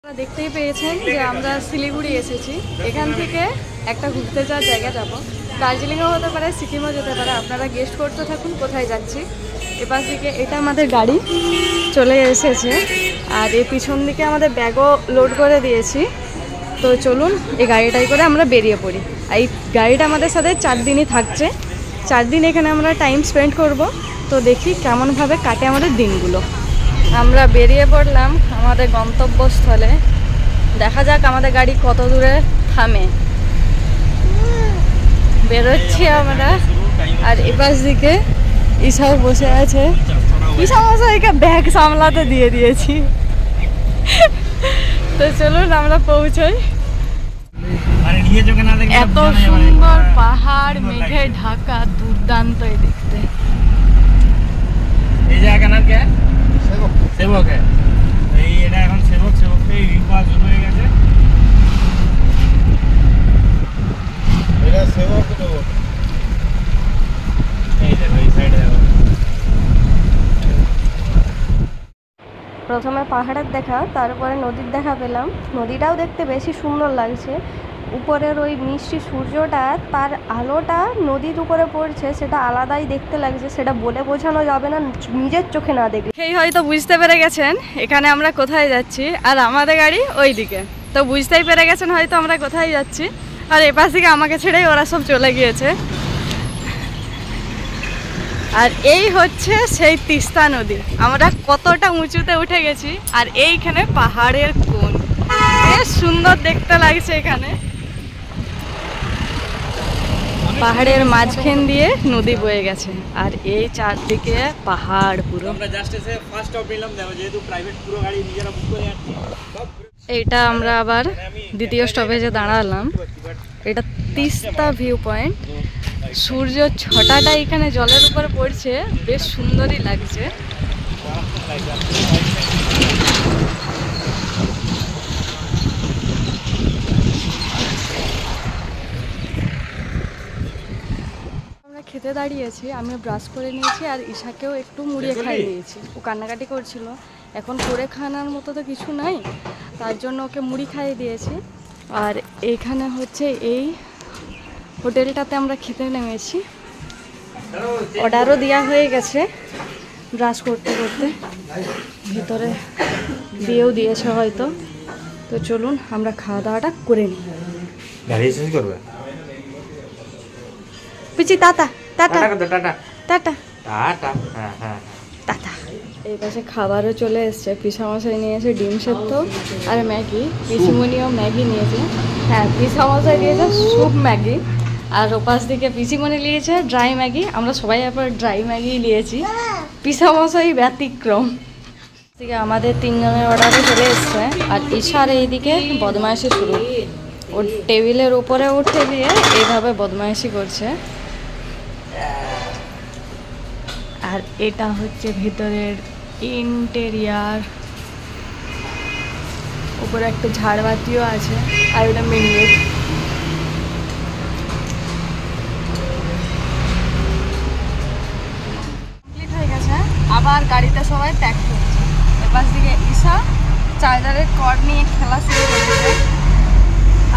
আপনারা দেখতেই পেয়েছেন যে আমরা শিলিগুড়ি এসেছি। এখান থেকে একটা ঘুরতে যাওয়ার জায়গা যাব, দার্জিলিংও হতে পারে, সিকিমও যেতে পারে। আপনারা গেস্ট করতে থাকুন কোথায় যাচ্ছি। এপাশ দিকে এটা আমাদের গাড়ি চলে এসেছে, আর এই পিছন দিকে আমাদের ব্যাগও লোড করে দিয়েছি। তো চলুন এই গাড়িটাই করে আমরা বেরিয়ে পড়ি। এই গাড়িটা আমাদের সাথে 4 দিনই থাকছে। 4 দিন এখানে আমরা টাইম স্পেন্ড করব। তো দেখি কেমনভাবে কাটে আমাদের দিনগুলো। আমরা বেরিয়ে পড়লাম আমাদের গন্তব্যস্থলে। দেখা যাক আমাদের গাড়ি কত দূরে থামে। বেরোচ্ছি আমরা, আর এপাশ দিকে ঈশাও বসে আছে। ঈশা মশাইকে ব্যাগ সামলাতে দিয়ে দিয়েছি। তো চলুন আমরা পৌঁছাই। এত সুন্দর পাহাড়, মেঘে ঢাকা, দুর্দান্ত দেখতে। এই জায়গা নাম কি? সেবক এই এটা এখন সেবক রিপা শুরু হয়ে গেছে। এটা সেবক এই যে এই সাইডে প্রথমে পাহাড়ের দেখা, তারপরে নদীর দেখা পেলাম। নদীটাও দেখতে বেশি সুন্দর লাগছে। উপরের ওই মিষ্টি সূর্যটা, তার আলোটা নদীর উপরে পড়ছে, সেটা আলাদাই দেখতে লাগছে। সেটা বলে বোঝানো যাবে না নিজের চোখে না দেখলে। সেই হয়তো বুঝতে পেরে গেছেন এখানে আমরা কোথায় যাচ্ছি, আর আমাদের গাড়ি ওই দিকে। তো বুঝতেই পেরে গেছেন হয়তো আমরা কোথায় যাচ্ছি। আর এপাশ থেকে আমাকে ছেড়েই ওরা সব চলে গিয়েছে। আর এই হচ্ছে সেই তিস্তা নদী। আমরা কতটা উঁচুতে উঠে গেছি, আর এইখানে পাহাড়ের কোণ, বেশ সুন্দর দেখতে লাগছে। এখানে পাহাড়ের মাঝখান দিয়ে নদী বয়ে গেছে, আর এই চারদিকে পাহাড় পুরো। আমরা জাস্ট এসে ফার্স্ট স্টপ নিলাম, দেখো যেহেতু প্রাইভেট পুরো গাড়ি নিজেরা বুক করে যাচ্ছি। এইটা আমরা আবার দ্বিতীয় স্টপেজে দাঁড়ালাম। এটা তিস্তা ভিউ পয়েন্ট। সূর্য ছটাটা এখানে জলের উপরে পড়ছে, বেশ সুন্দরই লাগছে। আমরা খেতে দাঁড়িয়েছি, আমি ব্রাশ করে নিয়েছি, আর ঈশাকেও একটু মুড়িয়ে খাইয়ে দিয়েছি। ও কান্নাকাটি করছিল, এখন করে খাওয়ানোর মতো তো কিছু নাই, তার জন্য ওকে মুড়ি খাইয়ে দিয়েছি। আর এইখানে হচ্ছে এই হোটেলটাতে আমরা খেতে নেমেছি। অর্ডারও দেওয়া হয়ে গেছে, ব্রাশ করতে করতে ভিতরে দিয়েও দিয়েছে হয়তো। তো চলুন আমরা খাওয়া দাওয়াটা করে নিই। গাড়ি শেষ করবে পিচি টাটা টাটা টাটা টাটা টাটা টাটা। হ্যাঁ হ্যাঁ টাটা। এই পাশে খাবারও চলে এসছে। পিসামশাই নিয়েছে ডিম সেদ্ধ আর ম্যাগি, পিসিমণিও ম্যাগি নিয়েছে। হ্যাঁ, পিসামশাই দিয়েছে স্যুপ ম্যাগি, আর ওপাশ দিকে পিসিমণি নিয়েছে ড্রাই ম্যাগি। আমরা সবাই আবার ড্রাই ম্যাগি নিয়েছি, পিসামশাই ব্যতিক্রম। থেকে আমাদের 3 জনের অর্ডারে চলে এসছে, আর ঈশার এইদিকে বদমাইশি শুরু। ওর টেবিলের উপরে উঠে দিয়ে এইভাবে বদমাইশি করছে। আর এটা হচ্ছে ভিতরের ইন্টেরিয়ার। উপরে একটা ঝাড়বাতিও আছে, আর ওটা মেন গেট। কমপ্লিট হয়ে গেছে, আবার গাড়িতে সবাই ত্যাগ করছে। এপাশ দিকে ঈশা চার্জারের কর্ড নিয়ে খেলা শুরু করেছে,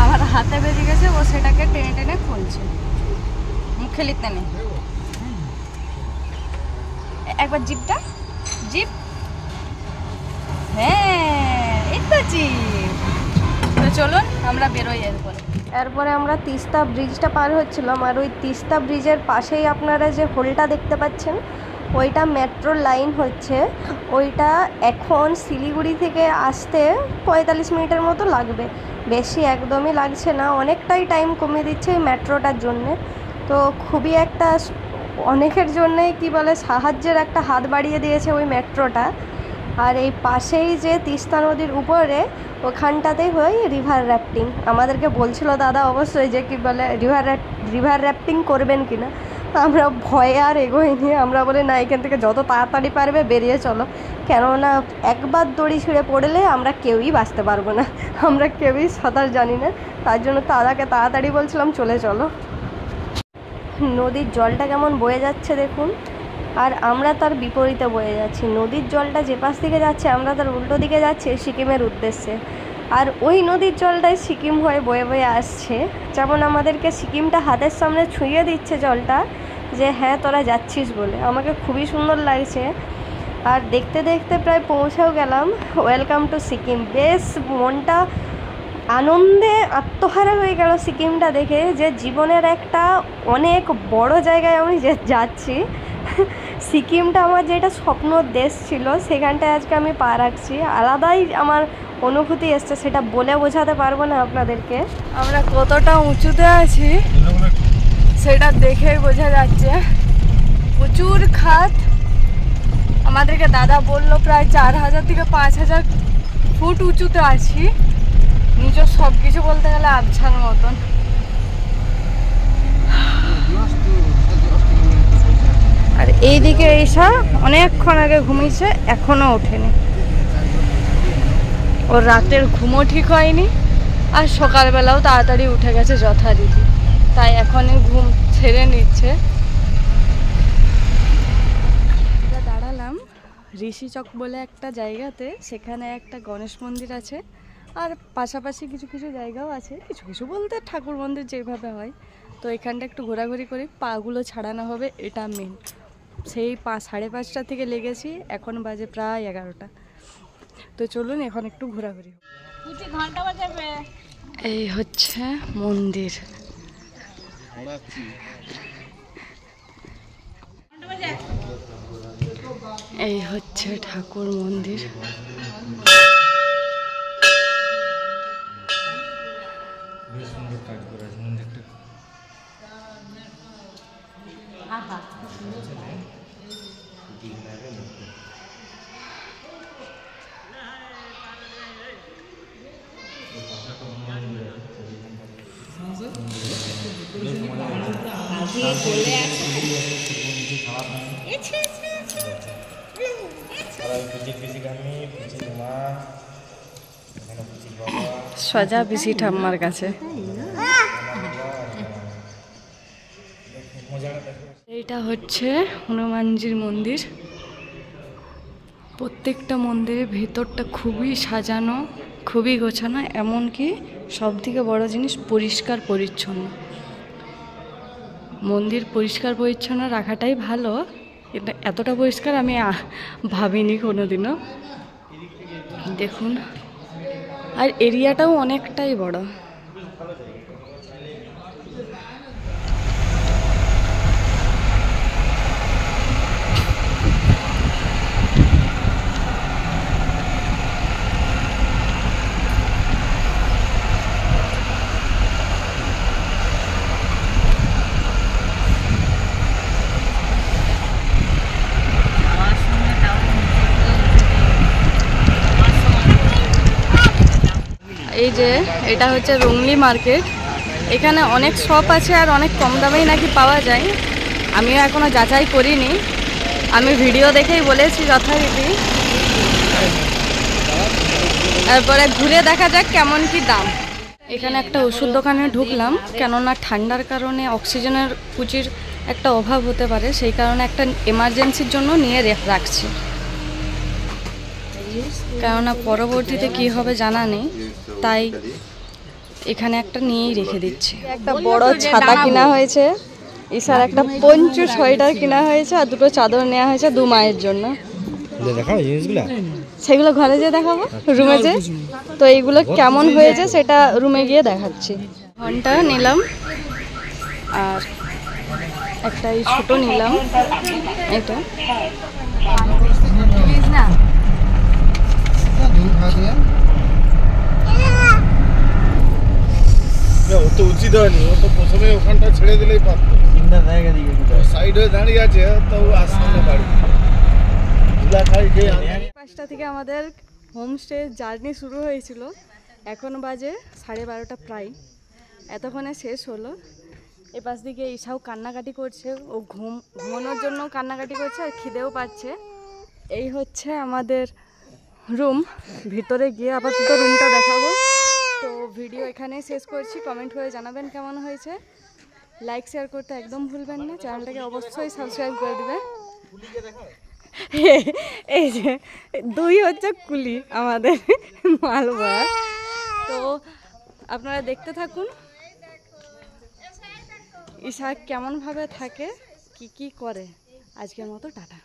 আমার হাতে বেজে গেছে, ও সেটাকে টেনে টেনে খুলছে। মুখে লিখতে নেই। একবার জিপটা জিপ, হ্যাঁ এই তো জিপ। তো চলুন আমরা বেরোই। এরপরে আমরা তিস্তা ব্রিজটা পার হচ্ছিলাম, আর ওই তিস্তা ব্রিজের পাশেই আপনারা যে হোলটা দেখতে পাচ্ছেন, ওইটা মেট্রোর লাইন হচ্ছে। ওইটা এখন শিলিগুড়ি থেকে আসতে 45 মিনিটের মতো লাগবে, বেশি একদমই লাগছে না। অনেকটাই টাইম কমিয়ে দিচ্ছে এই মেট্রোটার জন্যে। তো খুবই একটা অনেকের জন্যে কি বলে সাহায্যের একটা হাত বাড়িয়ে দিয়েছে ওই মেট্রোটা। আর এই পাশেই যে তিস্তা নদীর উপরে, ওখানটাতেই হয় রিভার র্যাফটিং। আমাদেরকে বলছিল দাদা অবশ্যই যে কি বলে রিভার র্যাফটিং করবেন কি না। আমরা ভয়ে আর এগোইনি। আমরা বলি না, এখান থেকে যত তাড়াতাড়ি পারবে বেরিয়ে চলো, কেননা একবার দড়ি ছিঁড়ে পড়লে আমরা কেউই বাঁচতে পারবো না। আমরা কেউই সাঁতার জানি না, তার জন্য দাদাকে তাড়াতাড়ি বলছিলাম চলে চলো। নদীর জলটা কেমন বয়ে যাচ্ছে দেখুন, আর আমরা তার বিপরীতে বয়ে যাচ্ছি। নদীর জলটা যে পাশ দিকে যাচ্ছে আমরা তার উল্টো দিকে যাচ্ছি সিকিমের উদ্দেশ্যে। আর ওই নদীর জলটাই সিকিম হয়ে বয়ে বয়ে আসছে, যেমন আমাদেরকে সিকিমটা হাতের সামনে ছুঁয়ে দিচ্ছে জলটা, যে হ্যাঁ তোরা যাচ্ছিস বলে। আমাকে খুবই সুন্দর লাগছে। আর দেখতে দেখতে প্রায় পৌঁছেও গেলাম। Welcome to Sikkim. বেশ মনটা আনন্দে আত্মহারা হয়ে গেল সিকিমটা দেখে, যে জীবনের একটা অনেক বড় জায়গায় আমি যাচ্ছি। সিকিমটা আমার যেটা স্বপ্ন দেশ ছিল, সেখানটায় আজকে আমি পা রাখছি। আলাদাই আমার অনুভূতি এসছে, সেটা বলে বোঝাতে পারবো না আপনাদেরকে। আমরা কতটা উঁচুতে আছি সেটা দেখেই বোঝা যাচ্ছে। প্রচুর খাত। আমাদেরকে দাদা বললো প্রায় 4000 থেকে 5000 ফুট উঁচুতে আছি। নিজের সব কিছু বলতে গেলে আবছার মতন। আর এইদিকে ঈশা অনেকক্ষণ আগে ঘুমিয়েছে, এখনো ওঠেনি। ওর রাতের ঘুমও ঠিক হয়নি, আর সকালবেলাও তাড়াতাড়ি উঠে গেছে যথারীতি, তাই এখনই ঘুম ছেড়ে নিচ্ছে। দাঁড়ালাম ঋষিচক বলে একটা জায়গাতে, সেখানে একটা গণেশ মন্দির আছে, আর পাশাপাশি কিছু কিছু জায়গাও আছে। কিছু কিছু বলতে ঠাকুর মন্দির যেভাবে হয়। তো এখানটা একটু ঘোরাঘুরি করে পাগুলো ছাড়ানো হবে, এটা মেন। সেই 5:30 থেকে লেগেছি, এখন বাজে প্রায় 11টা। তো চলুন এখন একটু ঘোরাঘুরি। এই হচ্ছে মন্দির। এই হচ্ছে ঠাকুর মন্দির। বেশ সুন্দর কাজ করা আছে মন্দিরটা। সজা পিসি ঠাম্মার কাছে। এইটা হচ্ছে হনুমানজির মন্দির। প্রত্যেকটা মন্দিরের ভেতরটা খুবই সাজানো, খুবই গোছানো, এমনকি সব থেকে বড় জিনিস পরিষ্কার পরিচ্ছন্ন। মন্দির পরিষ্কার পরিচ্ছন্ন রাখাটাই ভালো, এটা এতটা পরিষ্কার আমি ভাবিনি কোনোদিনও। দেখুন, আর এরিয়াটাও অনেকটাই বড়। এই যে এটা হচ্ছে রুংলি মার্কেট। এখানে অনেক শপ আছে আর অনেক কম দামেই নাকি পাওয়া যায়। আমিও এখনো যাচাই করিনি, আমি ভিডিও দেখেই বলেছি যথারীতি। তারপরে ঘুরে দেখা যাক কেমন কি দাম। এখানে একটা ওষুধ দোকানে ঢুকলাম, কেননা ঠান্ডার কারণে অক্সিজেনের প্রচুর একটা অভাব হতে পারে, সেই কারণে একটা এমার্জেন্সির জন্য নিয়ে রাখছি, কেননা পরবর্তীতে কি হবে জানা নেই, তাই এখানে একটা নিয়েই রেখে দিচ্ছি। একটা বড় ছাতা কিনা হয়েছে, ঈশার একটা পঞ্চু সোয়েটার কিনা হয়েছে, আর দুটো চাদর নেওয়া হয়েছে 2 মায়ের জন্য। সেগুলো ঘরে যেয়ে দেখাবো, রুমে যে। তো এইগুলো কেমন হয়েছে সেটা রুমে গিয়ে দেখাচ্ছি। ঘন্টা নিলাম, আর একটা এই ছোটো নিলাম, এটা না ও তো উচিত হয়নি, ও তো প্রথমে ওখানটা ছেড়ে দিলেই পারতো। সাইড হয়ে দাঁড়িয়ে আছে, তো আসছে না বাড়ি। 5টা থেকে আমাদের হোমস্টে জার্নি শুরু হয়েছিল, এখন বাজে 12:30 প্রায়। এতক্ষণে শেষ হলো। এপাশ দিকে ঈশাও কান্নাকাটি করছে, ও ঘুমানোর জন্য কান্নাকাটি করছে, আর খিদেও পাচ্ছে। এই হচ্ছে আমাদের রুম। ভিতরে গিয়ে আপাতত রুমটা দেখাবো। তো ভিডিও এখানে শেষ করছি। কমেন্ট করে জানাবেন কেমন হয়েছে। লাইক শেয়ার করতে একদম ভুলবেন না, চ্যানেলটাকে অবশ্যই সাবস্ক্রাইব করে দেবেন। এই যে 2 হচ্ছে কুলি আমাদের মালবা। আপনারা দেখতে থাকুন ইশাক কেমনভাবে থাকে কি কি করে। আজকের মতো টাটা।